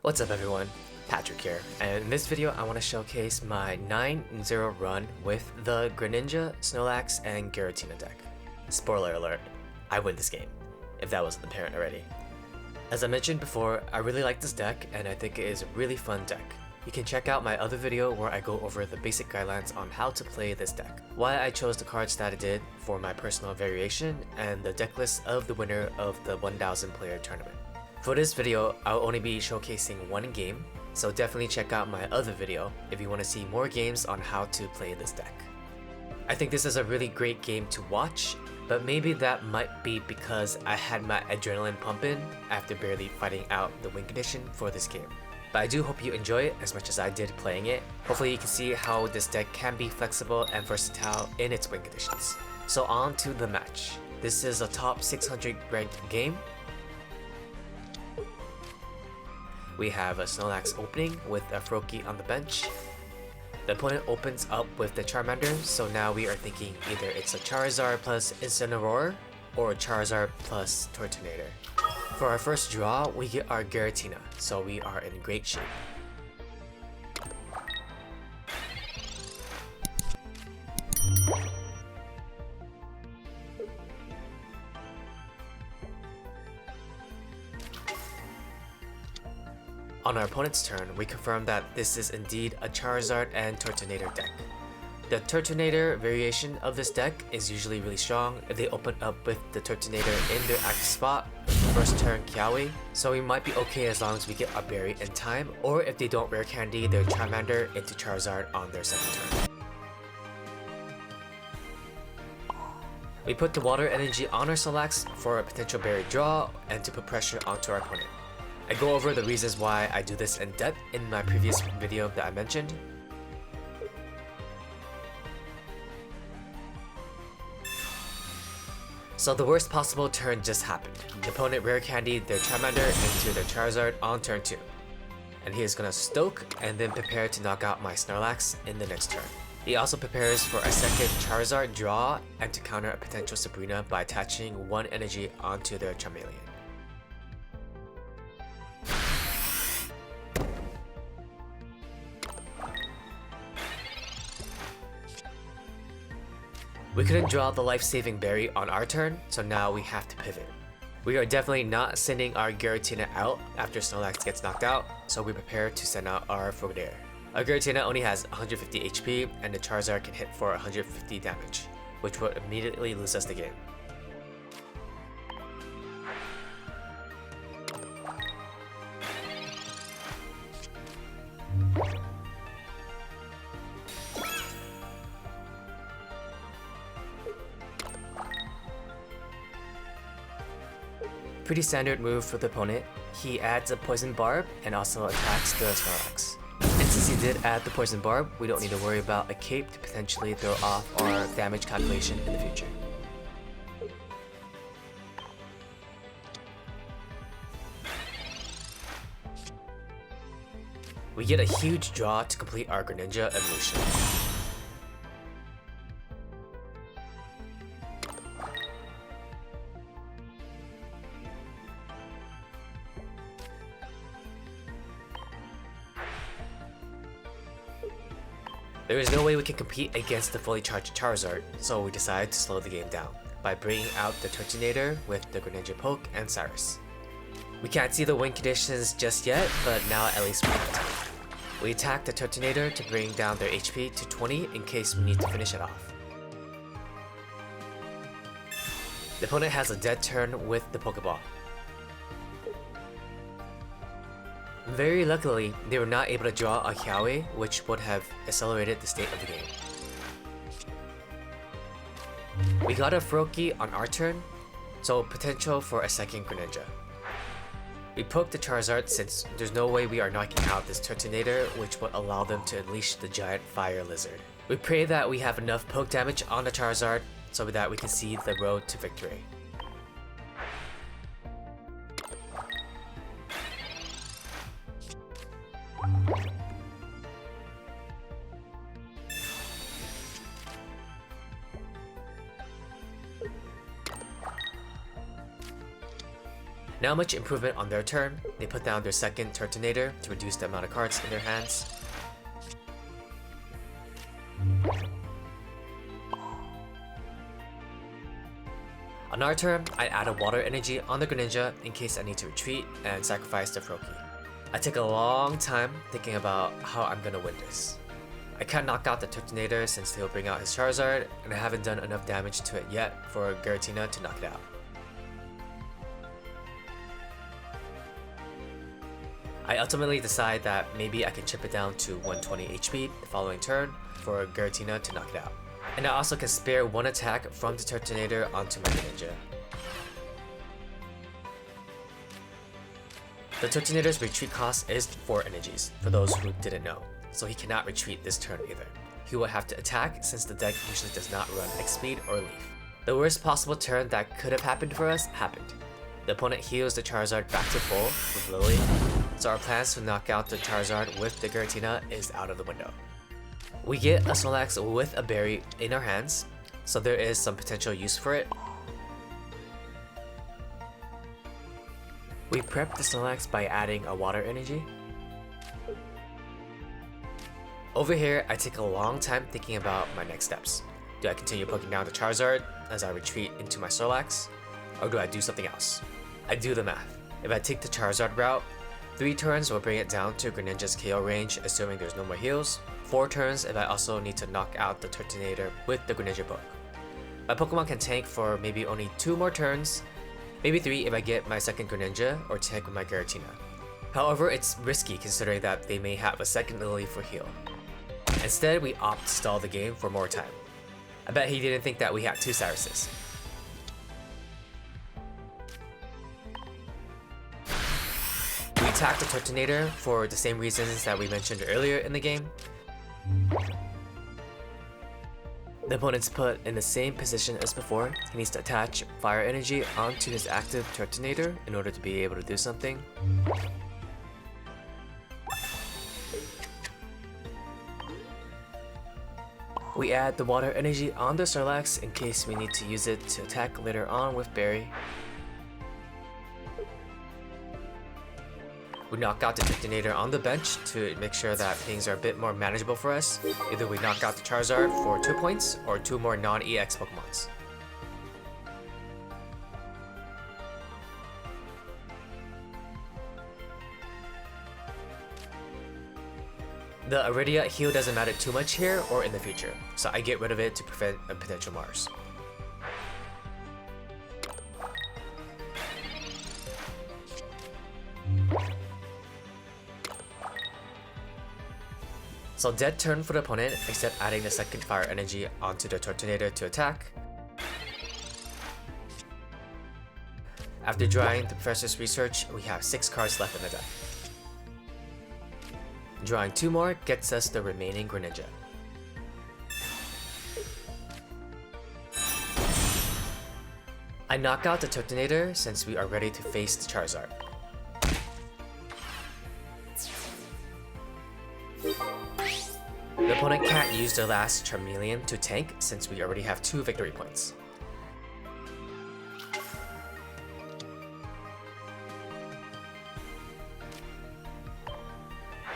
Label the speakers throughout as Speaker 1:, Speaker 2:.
Speaker 1: What's up everyone, Patrick here, and in this video I want to showcase my 9-0 run with the Greninja, Snorlax, and Giratina deck. Spoiler alert, I win this game, if that wasn't apparent already. As I mentioned before, I really like this deck and I think it is a really fun deck. You can check out my other video where I go over the basic guidelines on how to play this deck, why I chose the cards that I did for my personal variation, and the deck list of the winner of the 1000 player tournament. For this video, I'll only be showcasing one game, so definitely check out my other video if you want to see more games on how to play this deck. I think this is a really great game to watch, but maybe that might be because I had my adrenaline pumping after barely fighting out the win condition for this game. But I do hope you enjoy it as much as I did playing it. Hopefully you can see how this deck can be flexible and versatile in its win conditions. So on to the match. This is a top 600 ranked game. We have a Snorlax opening with a Froakie on the bench. The opponent opens up with the Charmander, so now we are thinking either it's a Charizard plus Incineroar or Charizard plus Tortonator. For our first draw, we get our Giratina, so we are in great shape. On our opponent's turn, we confirm that this is indeed a Charizard and Tortonator deck. The Tortonator variation of this deck is usually really strong if they open up with the Tortonator in their active spot, first turn Kiawe, so we might be okay as long as we get a berry in time, or if they don't rare candy their Charmander into Charizard on their second turn. We put the water energy on our Snorlax for a potential berry draw and to put pressure onto our opponent. I go over the reasons why I do this in depth in my previous video that I mentioned. So the worst possible turn just happened. The opponent rare candied their Charmander into their Charizard on turn 2. And he is gonna Stoke and then prepare to knock out my Snorlax in the next turn. He also prepares for a second Charizard draw and to counter a potential Sabrina by attaching one energy onto their Charmeleon. We couldn't draw the life-saving berry on our turn, so now we have to pivot. We are definitely not sending our Giratina out after Snorlax gets knocked out, so we prepare to send out our Frogadier. Our Giratina only has 150 HP and the Charizard can hit for 150 damage, which would immediately lose us the game. Pretty standard move for the opponent. He adds a Poison Barb and also attacks the Snorlax. And since he did add the Poison Barb, we don't need to worry about a cape to potentially throw off our damage calculation in the future. We get a huge draw to complete our Greninja evolution. There is no way we can compete against the fully charged Charizard, so we decided to slow the game down by bringing out the Tortonator with the Greninja Poke and Cyrus. We can't see the win conditions just yet, but now at least we have time. We attack the Tortonator to bring down their HP to 20 in case we need to finish it off. The opponent has a dead turn with the Pokeball. Very luckily, they were not able to draw a Kiawe, which would have accelerated the state of the game. We got a Froakie on our turn, so potential for a second Greninja. We poke the Charizard since there's no way we are knocking out this Tortonator, which would allow them to unleash the giant fire lizard. We pray that we have enough poke damage on the Charizard so that we can see the road to victory. Not much improvement on their turn. They put down their second Turtonator to reduce the amount of cards in their hands. On our turn, I add a water energy on the Greninja in case I need to retreat and sacrifice the Froakie. I take a long time thinking about how I'm gonna win this. I can't knock out the Turtonator since he'll bring out his Charizard, and I haven't done enough damage to it yet for Giratina to knock it out. I ultimately decide that maybe I can chip it down to 120 HP the following turn for Giratina to knock it out. And I also can spare one attack from the Turtonator onto my Greninja. The Turtonator's retreat cost is 4 energies, for those who didn't know, so he cannot retreat this turn either. He will have to attack since the deck usually does not run X-Speed or Leaf. The worst possible turn that could have happened for us happened. The opponent heals the Charizard back to full with Lily, so our plans to knock out the Charizard with the Giratina is out of the window. We get a Snorlax with a berry in our hands, so there is some potential use for it. We prep the Snorlax by adding a water energy. Over here, I take a long time thinking about my next steps. Do I continue poking down the Charizard as I retreat into my Snorlax, or do I do something else? I do the math. If I take the Charizard route, 3 turns will bring it down to Greninja's KO range assuming there's no more heals. 4 turns if I also need to knock out the Turtonator with the Greninja poke. My Pokemon can tank for maybe only 2 more turns, maybe 3 if I get my second Greninja or tank with my Giratina. However, it's risky considering that they may have a second Lily for heal. Instead, we opt to stall the game for more time. I bet he didn't think that we had 2 Cyruses. We attack the Turtonator for the same reasons that we mentioned earlier in the game. The opponent's put in the same position as before. He needs to attach fire energy onto his active Turtonator in order to be able to do something. We add the water energy on the Snorlax in case we need to use it to attack later on with Berry. We knock out the Turtonator on the bench to make sure that things are a bit more manageable for us. Either we knock out the Charizard for 2 points or 2 more non-EX Pokemons. The Iridia heal doesn't matter too much here or in the future, so I get rid of it to prevent a potential Mars. So dead turn for the opponent, except adding the second fire energy onto the Turtonator to attack. After drawing the Professor's Research, we have 6 cards left in the deck. Drawing 2 more gets us the remaining Greninja. I knock out the Turtonator since we are ready to face the Charizard. The opponent can't use their last Charmeleon to tank since we already have 2 victory points.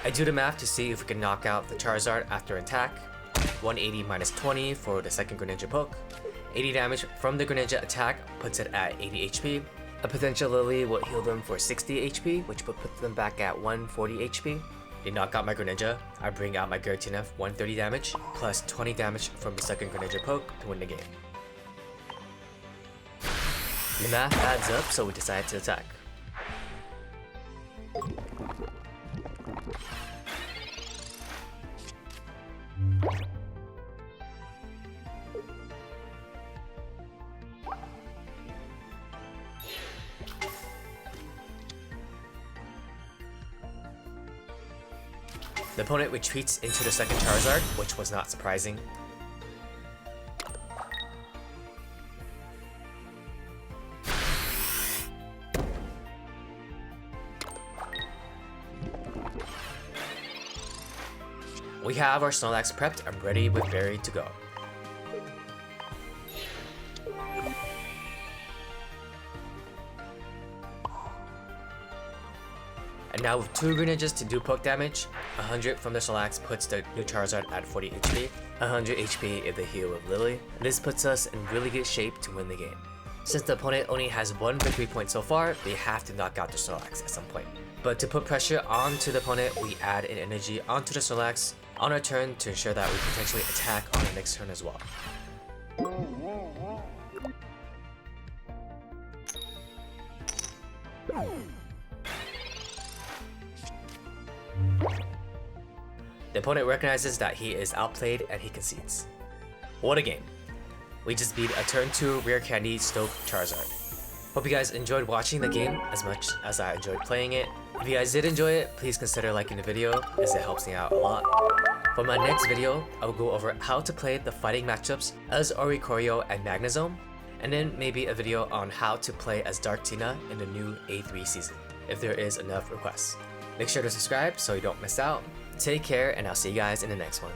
Speaker 1: I do the math to see if we can knock out the Charizard after attack. 180 minus 20 for the second Greninja poke. 80 damage from the Greninja attack puts it at 80 HP. A potential Lily will heal them for 60 HP, which would put them back at 140 HP. They knock out my Greninja, I bring out my Giratina for 130 damage, plus 20 damage from the second Greninja poke to win the game. The math adds up, so we decide to attack. The opponent retreats into the second Charizard, which was not surprising. We have our Snorlax prepped and ready with Berry to go. Now with 2 Greninjas to do poke damage, 100 from the Snorlax puts the new Charizard at 40 HP, 100 HP if they heal with Lily. This puts us in really good shape to win the game. Since the opponent only has 1 victory point so far, they have to knock out the Snorlax at some point. But to put pressure onto the opponent, we add an energy onto the Snorlax on our turn to ensure that we potentially attack on the next turn as well. The opponent recognizes that he is outplayed and he concedes. What a game. We just beat a turn 2 Rare Candy Stoke Charizard. Hope you guys enjoyed watching the game as much as I enjoyed playing it. If you guys did enjoy it, please consider liking the video as it helps me out a lot. For my next video, I will go over how to play the fighting matchups as Oricorio and Magnezone, and then maybe a video on how to play as Darktina in the new A3 season, if there is enough requests. Make sure to subscribe so you don't miss out. Take care, and I'll see you guys in the next one.